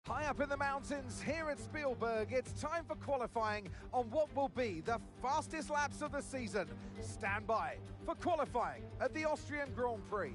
High up in the mountains here at Spielberg, it's time for qualifying on what will be the fastest laps of the season. Stand by for qualifying at the Austrian Grand Prix.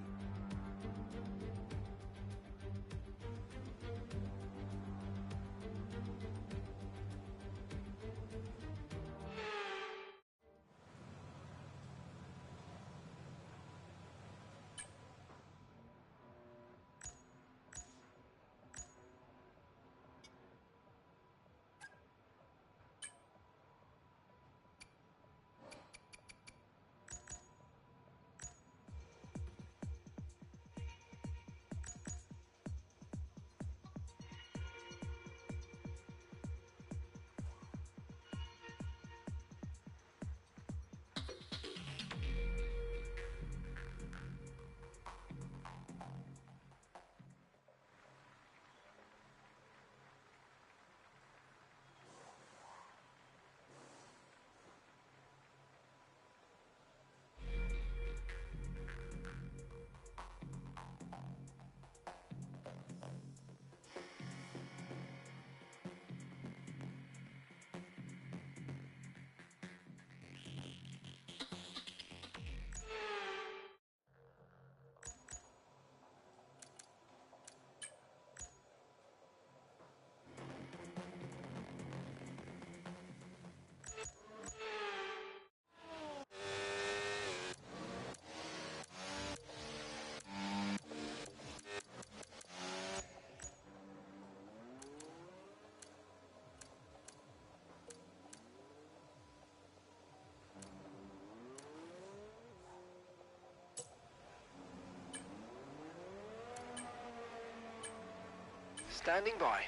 Standing by.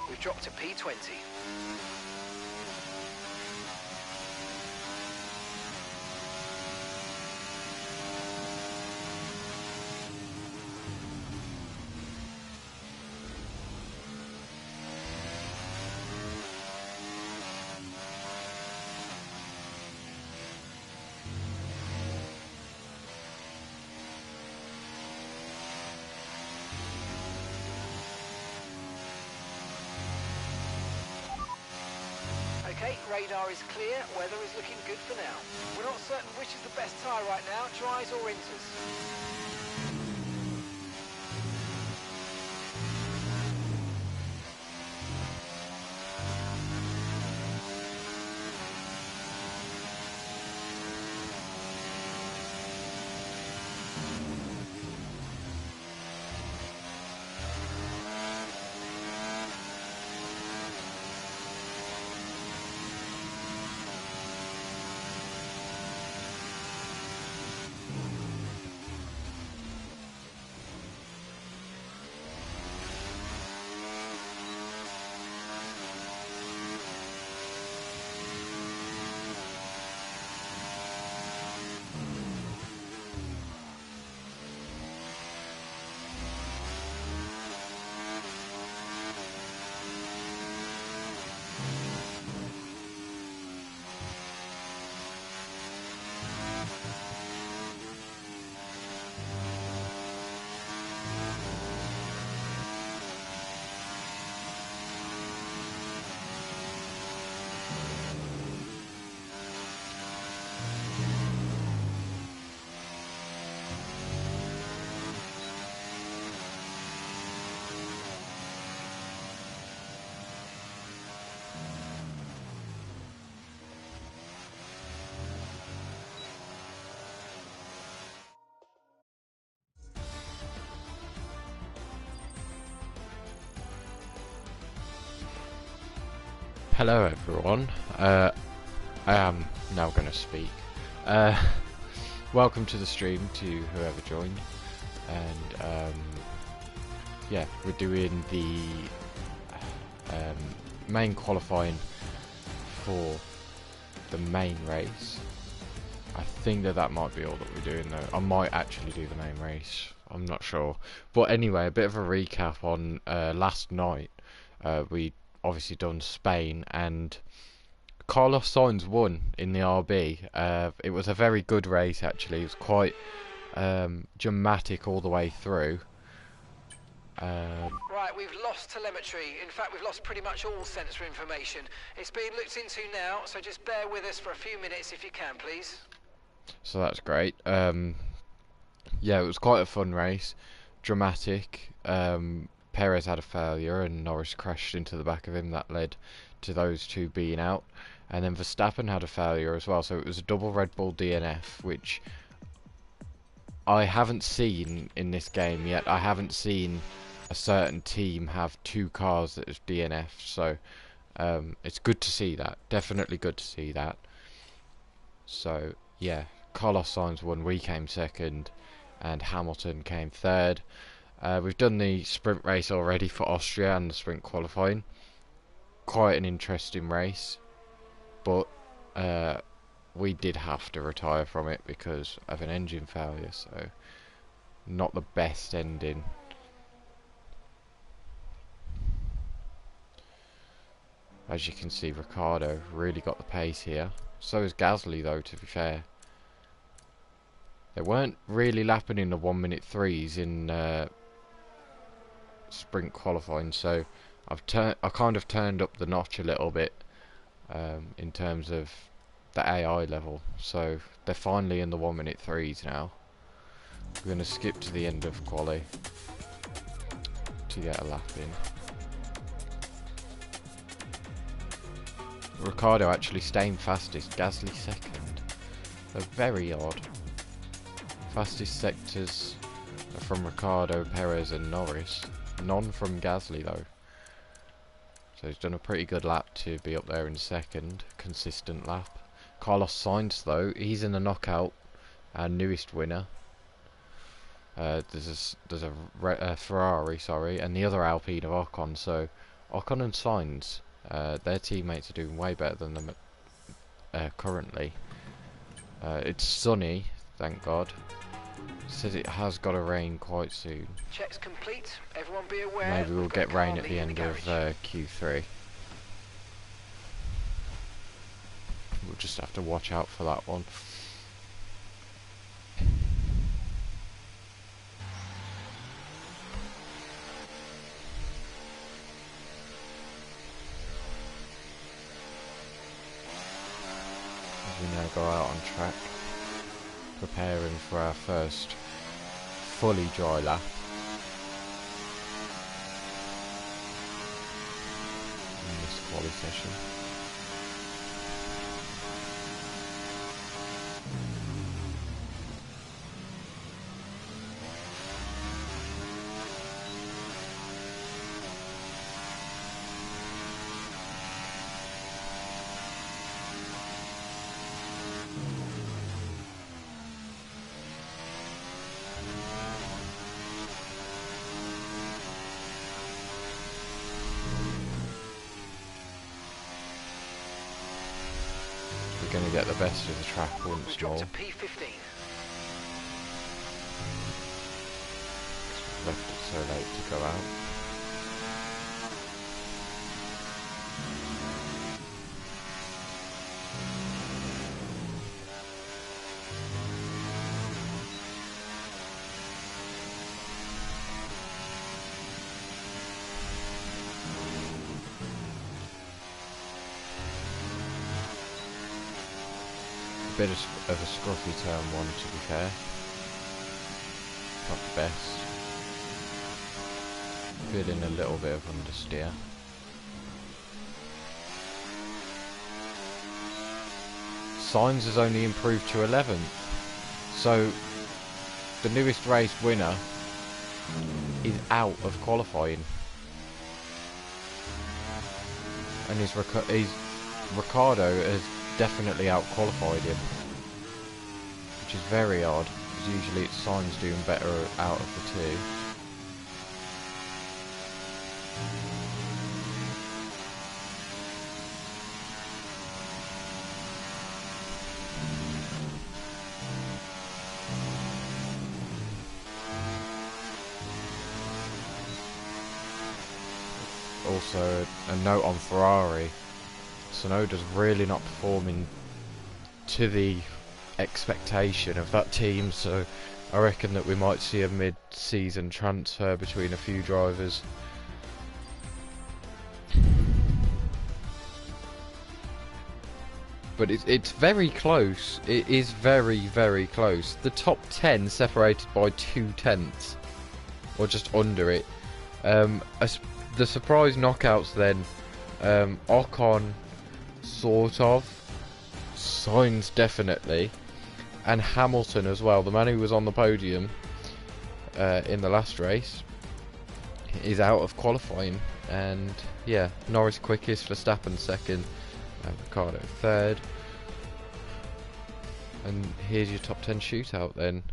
We've dropped to P20. Okay, radar is clear, weather is looking good for now. We're not certain which is the best tyre right now, dries or inters. Hello everyone, I am now going to speak. Welcome to the stream to whoever joined, and yeah, we're doing the main qualifying for the main race. I think that might be all that we're doing though. I might actually do the main race, I'm not sure. But anyway, a bit of a recap on last night. We obviously done Spain, and Carlos Sainz won in the RB. It was a very good race actually. It was quite dramatic all the way through. Right, we've lost telemetry. In fact, we've lost pretty much all sensor information. It's being looked into now, so just bear with us for a few minutes if you can, please. So that's great. Yeah, it was quite a fun race. Dramatic. Perez had a failure and Norris crashed into the back of him. That led to those two being out. And then Verstappen had a failure as well. So it was a double Red Bull DNF, which I haven't seen in this game yet. I haven't seen a certain team have two cars that is DNF. So it's good to see that. Definitely good to see that. So yeah, Carlos Sainz won. We came second, and Hamilton came third. We've done the sprint race already for Austria and the sprint qualifying. Quite an interesting race, but we did have to retire from it because of an engine failure, so not the best ending. As you can see, Ricciardo really got the pace here. So is Gasly though, to be fair. They weren't really lapping in the 1 minute threes in sprint qualifying, so I kind of turned up the notch a little bit in terms of the AI level. So they're finally in the 1 minute threes now. We're going to skip to the end of quali to get a lap in. Ricciardo actually staying fastest, Gasly second. They're very odd. Fastest sectors are from Ricciardo, Perez and Norris. None from Gasly though. So he's done a pretty good lap to be up there in second. Consistent lap. Carlos Sainz though, he's in the knockout. Our newest winner. There's a Ferrari, sorry, and the other Alpine of Ocon. So Ocon and Sainz, their teammates are doing way better than them currently. It's sunny, thank God. Says it has got to rain quite soon. Checks complete. Everyone be aware. Maybe we'll get rain at the end of Q3. We'll just have to watch out for that one. We now go out on track, preparing for our first fully dry lap. In this quali session. Going to get the best of the track once more. To P15. Left it so late to go out. Bit of a scruffy turn one, to be fair. Not the best. Feeling a little bit of understeer. Sainz has only improved to 11th. So the newest race winner is out of qualifying. and Ricciardo has definitely out-qualified him, which is very odd, because usually it's Sainz doing better out of the two. Also, a note on Ferrari. Tsunoda's really not performing to the expectation of that team, so I reckon that we might see a mid-season transfer between a few drivers. But it's very close. It is very, very close. The top 10 separated by 2/10, or just under it. The surprise knockouts then, Ocon, sort of, Sainz definitely, and Hamilton as well, the man who was on the podium in the last race, is out of qualifying. And yeah, Norris quickest, Verstappen second, Ricciardo third. And here's your top 10 shootout then.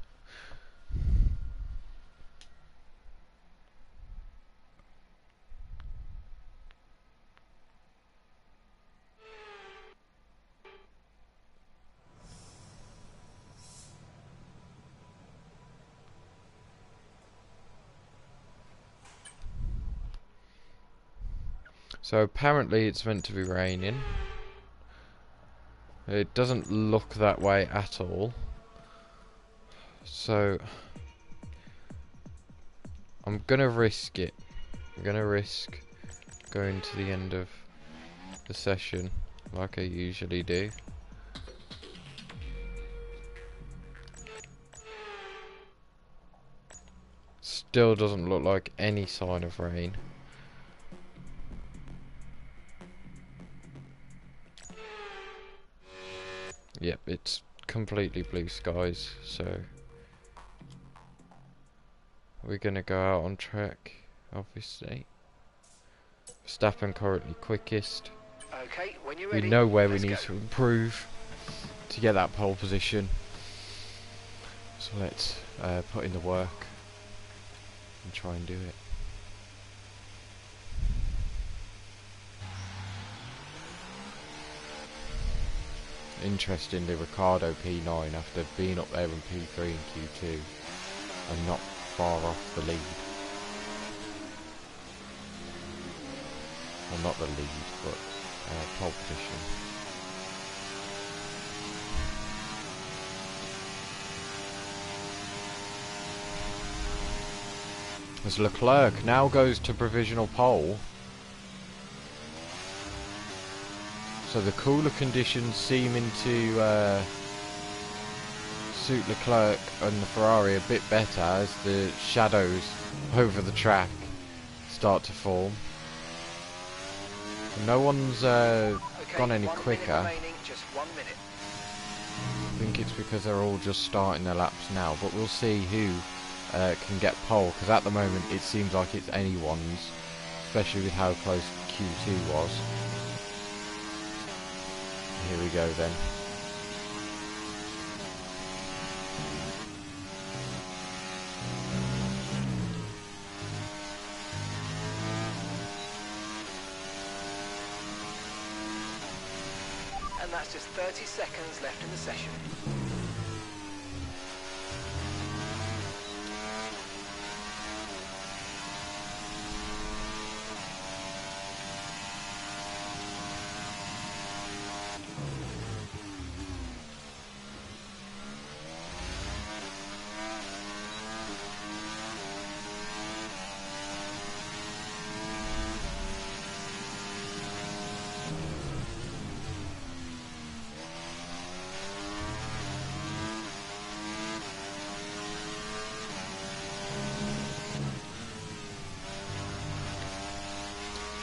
So apparently it's meant to be raining. It doesn't look that way at all. So I'm gonna risk it. I'm gonna risk going to the end of the session like I usually do. Still doesn't look like any sign of rain. Yep, it's completely blue skies, so we're gonna go out on track, obviously. Verstappen currently quickest. Okay, when you're ready, we know where we need to improve to get that pole position. So let's put in the work and try and do it. Interestingly, Ricciardo P9 after being up there in P3 and Q2 and not far off the lead. Well, not the lead, but pole position. As Leclerc now goes to provisional pole. So the cooler conditions seeming to suit Leclerc and the Ferrari a bit better as the shadows over the track start to form. No one's gone any quicker. Just 1 minute. I think it's because they're all just starting their laps now, but we'll see who can get pole, because at the moment it seems like it's anyone's, especially with how close Q2 was. Here we go then. And that's just 30 seconds left in the session.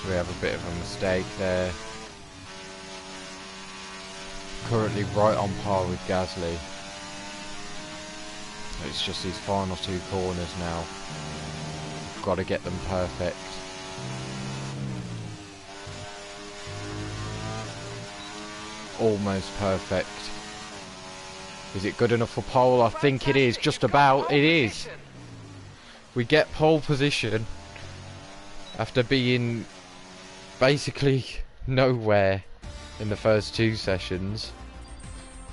We have a bit of a mistake there. Currently right on par with Gasly. It's just these final two corners now. Got to get them perfect. almost perfect. Is it good enough for pole? I think it is. Just about. It is. We get pole position after being basically nowhere in the first 2 sessions.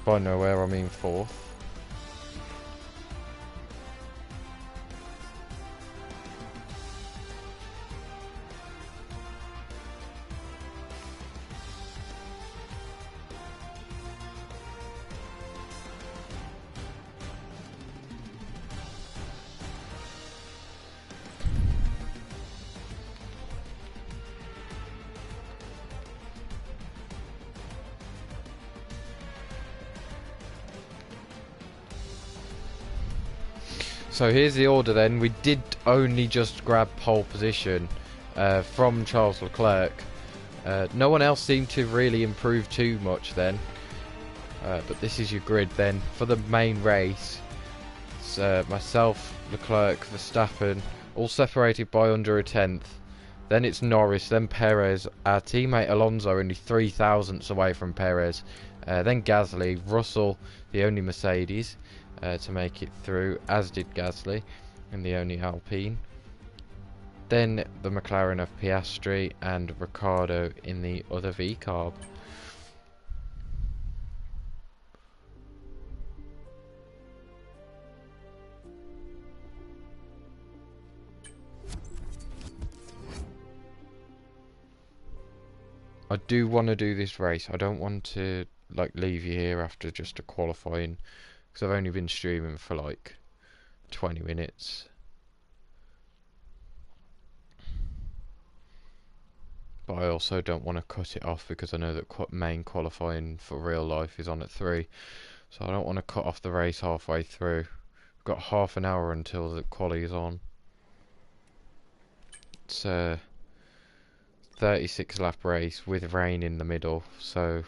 By nowhere, I mean 4th. So here's the order then. We did only just grab pole position from Charles Leclerc. No one else seemed to really improve too much then. But this is your grid then. For the main race, it's myself, Leclerc, Verstappen, all separated by under a tenth. Then it's Norris, then Perez. Our teammate Alonso only 3 thousandths away from Perez. Then Gasly, Russell, the only Mercedes to make it through, as did Gasly, and the only Alpine. Then the McLaren of Piastri and Ricciardo in the other V-Carb. I do want to do this race. I don't want to like leave you here after just a qualifying, because I've only been streaming for like 20 minutes. But I also don't want to cut it off, because I know that main qualifying for real life is on at 3. So I don't want to cut off the race halfway through. We've got half an hour until the quali is on. It's a 36 lap race with rain in the middle, so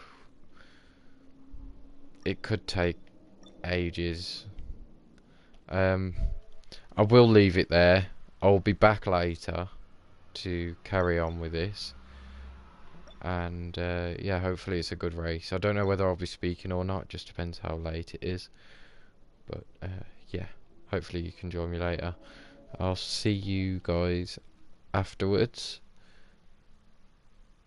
it could take ages. I will leave it there. I'll be back later to carry on with this, and yeah, hopefully it's a good race. I don't know whether I'll be speaking or not, just depends how late it is, but yeah, hopefully you can join me later. I'll see you guys afterwards.